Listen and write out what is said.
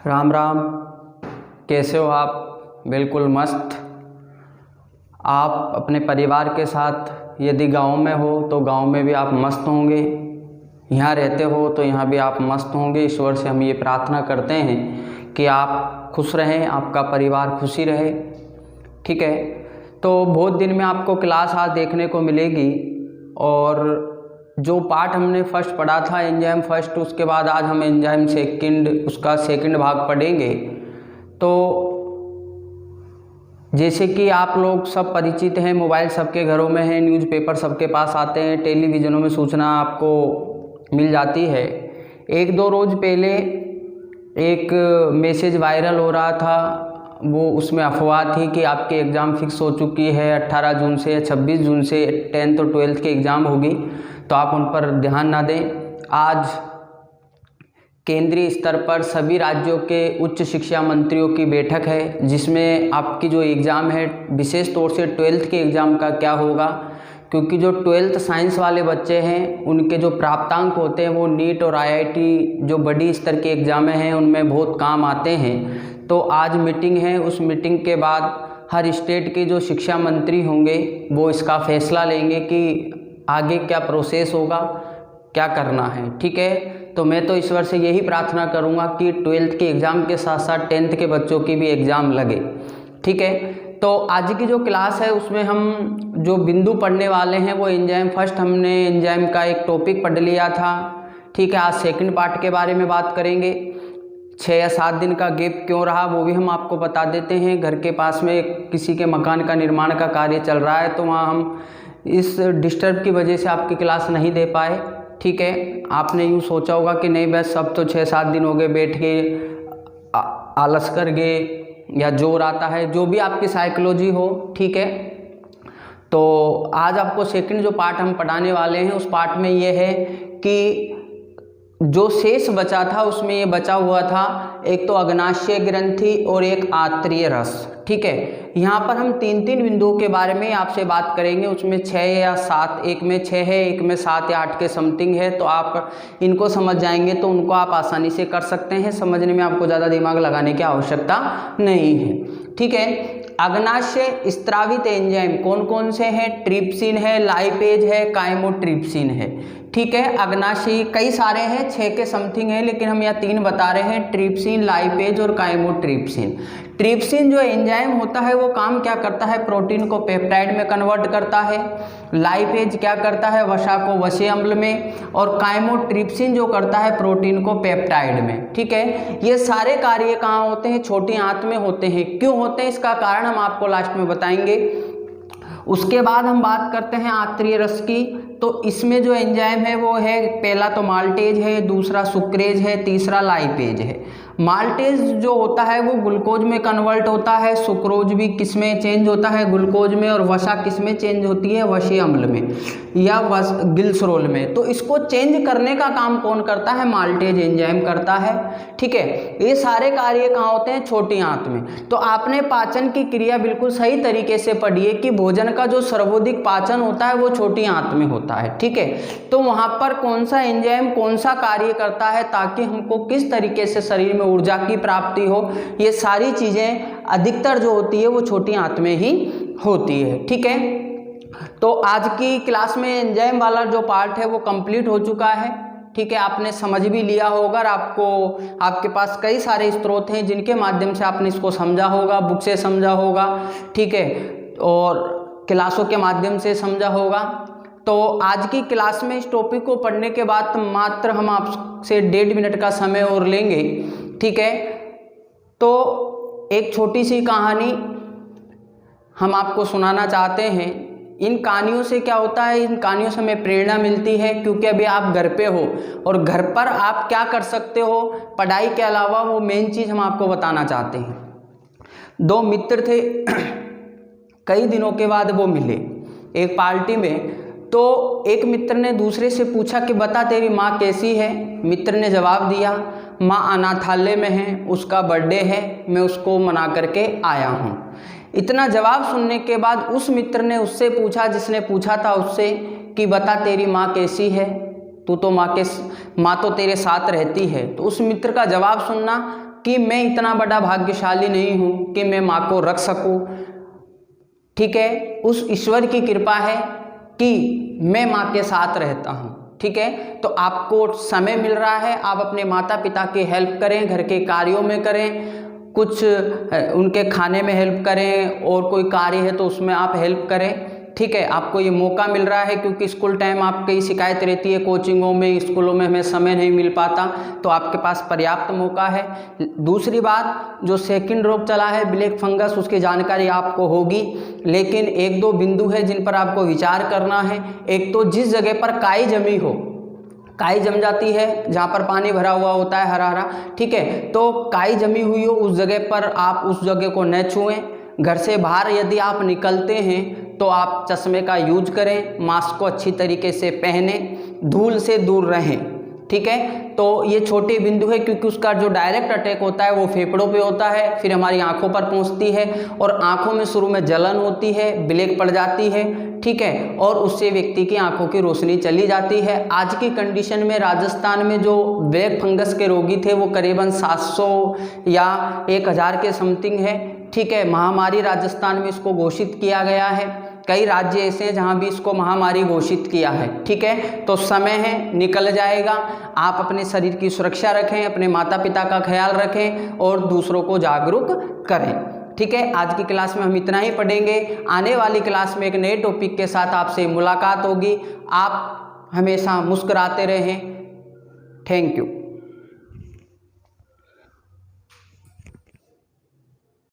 राम राम। कैसे हो आप? बिल्कुल मस्त। आप अपने परिवार के साथ यदि गांव में हो तो गांव में भी आप मस्त होंगे, यहाँ रहते हो तो यहाँ भी आप मस्त होंगे। ईश्वर से हम ये प्रार्थना करते हैं कि आप खुश रहें, आपका परिवार खुशी रहे। ठीक है, तो बहुत दिन में आपको क्लास आज देखने को मिलेगी और जो पार्ट हमने फर्स्ट पढ़ा था एंजाइम फर्स्ट, उसके बाद आज हम एंजाइम सेकंड उसका सेकंड भाग पढ़ेंगे। तो जैसे कि आप लोग सब परिचित हैं, मोबाइल सबके घरों में है, न्यूज़पेपर सबके पास आते हैं, टेलीविज़नों में सूचना आपको मिल जाती है। एक दो रोज़ पहले एक मैसेज वायरल हो रहा था, वो उसमें अफवाह थी कि आपके एग्ज़ाम फिक्स हो चुकी है, 18 जून से या 26 जून से 10th और 12th की एग्ज़ाम होगी, तो आप उन पर ध्यान ना दें। आज केंद्रीय स्तर पर सभी राज्यों के उच्च शिक्षा मंत्रियों की बैठक है, जिसमें आपकी जो एग्ज़ाम है, विशेष तौर से 12th के एग्ज़ाम का क्या होगा, क्योंकि जो 12th साइंस वाले बच्चे हैं उनके जो प्राप्तांक होते हैं वो नीट और IIT जो बड़ी स्तर के एग्ज़ामें हैं उनमें बहुत काम आते हैं। तो आज मीटिंग है, उस मीटिंग के बाद हर स्टेट के जो शिक्षा मंत्री होंगे वो इसका फैसला लेंगे कि आगे क्या प्रोसेस होगा, क्या करना है। ठीक है, तो मैं तो ईश्वर से यही प्रार्थना करूंगा कि 12th के एग्ज़ाम के साथ साथ 10th के बच्चों की भी एग्ज़ाम लगे। ठीक है, तो आज की जो क्लास है उसमें हम जो बिंदु पढ़ने वाले हैं वो एंजाइम फर्स्ट, हमने एंजाइम का एक टॉपिक पढ़ लिया था। ठीक है, आज सेकंड पार्ट के बारे में बात करेंगे। 6 या 7 दिन का गैप क्यों रहा वो भी हम आपको बता देते हैं। घर के पास में किसी के मकान का निर्माण का कार्य चल रहा है, तो वहाँ हम इस डिस्टर्ब की वजह से आपकी क्लास नहीं दे पाए। ठीक है, आपने यूँ सोचा होगा कि नहीं बस अब तो 6-7 दिन हो गए बैठ के आलस कर गए या जोर आता है, जो भी आपकी साइकोलॉजी हो। ठीक है, तो आज आपको सेकंड जो पार्ट हम पढ़ाने वाले हैं उस पार्ट में ये है कि जो शेष बचा था उसमें ये बचा हुआ था, एक तो अग्नाशय ग्रंथि और एक आंत्रीय रस। ठीक है, यहाँ पर हम 3 बिंदुओं के बारे में आपसे बात करेंगे। उसमें 6 या 7, एक में 6 है, एक में 7 या 8 के समथिंग है, तो आप इनको समझ जाएंगे तो उनको आप आसानी से कर सकते हैं। समझने में आपको ज़्यादा दिमाग लगाने की आवश्यकता नहीं है। ठीक है, अग्नाशय स्त्रावित एंजाइम कौन कौन से हैं? ट्रिप्सिन है, लाइपेज है, काइमोट्रिप्सिन है। ठीक है, अग्नाशय कई सारे हैं, 6 के समथिंग है, लेकिन हम यहाँ 3 बता रहे हैं, ट्रिप्सिन, लाइपेज और काइमोट्रिप्सिन। ट्रिप्सिन जो एंजाइम होता है वो काम क्या करता है? प्रोटीन को पेप्टाइड में कन्वर्ट करता है। लाइपेज क्या करता है? वसा को वसीय अम्ल में। और काइमोट्रिप्सिन जो करता है प्रोटीन को पेप्टाइड में। ठीक है, ये सारे कार्य कहाँ होते हैं? छोटी आंत में होते हैं। क्यों होते हैं इसका कारण हम आपको लास्ट में बताएंगे। उसके बाद हम बात करते हैं आंत्रीय रस की। तो इसमें जो एंजाइम है वो है, पहला तो माल्टेज है, दूसरा सुक्रेज है, तीसरा लाइपेज है। माल्टेज जो होता है वो ग्लूकोज में कन्वर्ट होता है, सुक्रोज भी किस में चेंज होता है? ग्लूकोज में। और वसा किस में चेंज होती है? वसीय अम्ल में या ग्लिसरॉल में। तो इसको चेंज करने का काम कौन करता है? माल्टेज एंजाइम करता है। ठीक है, ये सारे कार्य कहाँ होते हैं? छोटी आंत में। तो आपने पाचन की क्रिया बिल्कुल सही तरीके से पढ़ी है कि भोजन का जो सर्वाधिक पाचन होता है वो छोटी आंत में होता है। ठीक है, तो वहाँ पर कौन सा एंजाइम कौन सा कार्य करता है ताकि हमको किस तरीके से शरीर में ऊर्जा की प्राप्ति हो, ये सारी चीजें अधिकतर जो होती है वो छोटी आंत में ही होती है। ठीक है, तो आज की क्लास में एंजाइम वाला जो पार्ट है वो कंप्लीट हो चुका है। ठीक है, आपने समझ भी लिया होगा और आपके पास कई सारे स्रोत हैं जिनके माध्यम से आपने इसको समझा होगा, बुक से समझा होगा। ठीक है, और क्लासों के माध्यम से समझा होगा। तो आज की क्लास में इस टॉपिक को पढ़ने के बाद मात्र हम आपसे 1.5 मिनट का समय और लेंगे। ठीक है, तो एक छोटी सी कहानी हम आपको सुनाना चाहते हैं। इन कहानियों से क्या होता है? इन कहानियों से हमें प्रेरणा मिलती है, क्योंकि अभी आप घर पे हो और घर पर आप क्या कर सकते हो पढ़ाई के अलावा, वो मेन चीज़ हम आपको बताना चाहते हैं। 2 मित्र थे, कई दिनों के बाद वो मिले एक पार्टी में। तो एक मित्र ने दूसरे से पूछा कि बता तेरी माँ कैसी है? मित्र ने जवाब दिया, माँ अनाथालय में है, उसका बर्थडे है, मैं उसको मना करके आया हूँ। इतना जवाब सुनने के बाद उस मित्र ने उससे पूछा, जिसने पूछा था उससे, कि बता तेरी माँ कैसी है? तू तो माँ तो तेरे साथ रहती है। तो उस मित्र का जवाब सुनना कि मैं इतना बड़ा भाग्यशाली नहीं हूँ कि मैं माँ को रख सकूँ, ठीक है, उस ईश्वर की कृपा है कि मैं माँ के साथ रहता हूँ, ठीक है। तो आपको समय मिल रहा है, आप अपने माता पिता की हेल्प करें, घर के कार्यों में करें, कुछ उनके खाने में हेल्प करें, और कोई कार्य है तो उसमें आप हेल्प करें, ठीक है। आपको ये मौका मिल रहा है क्योंकि स्कूल टाइम आपकी शिकायत रहती है कोचिंगों में, स्कूलों में हमें समय नहीं मिल पाता, तो आपके पास पर्याप्त मौका है। दूसरी बात, जो सेकंड रोग चला है ब्लैक फंगस, उसकी जानकारी आपको होगी, लेकिन एक दो बिंदु है जिन पर आपको विचार करना है। एक तो जिस जगह पर काई जमी हो, काई जम जाती है जहाँ पर पानी भरा हुआ होता है हरा हरा, ठीक है, तो काई जमी हुई हो उस जगह पर आप उस जगह को न छुएं। घर से बाहर यदि आप निकलते हैं तो आप चश्मे का यूज करें, मास्क को अच्छी तरीके से पहने, धूल से दूर रहें, ठीक है। तो ये छोटे बिंदु है क्योंकि उसका जो डायरेक्ट अटैक होता है वो फेफड़ों पे होता है, फिर हमारी आंखों पर पहुंचती है, और आंखों में शुरू में जलन होती है, ब्लैक पड़ जाती है, ठीक है, और उससे व्यक्ति की आंखों की रोशनी चली जाती है। आज की कंडीशन में राजस्थान में जो ब्लैक फंगस के रोगी थे वो करीबन 700 या 1000 के समथिंग है, ठीक है। महामारी राजस्थान में इसको घोषित किया गया है, कई राज्य ऐसे हैं जहां भी इसको महामारी घोषित किया है, ठीक है। तो समय है, निकल जाएगा। आप अपने शरीर की सुरक्षा रखें, अपने माता पिता का ख्याल रखें और दूसरों को जागरूक करें, ठीक है। आज की क्लास में हम इतना ही पढ़ेंगे। आने वाली क्लास में एक नए टॉपिक के साथ आपसे मुलाकात होगी। आप हमेशा मुस्कुराते रहें। Thank you.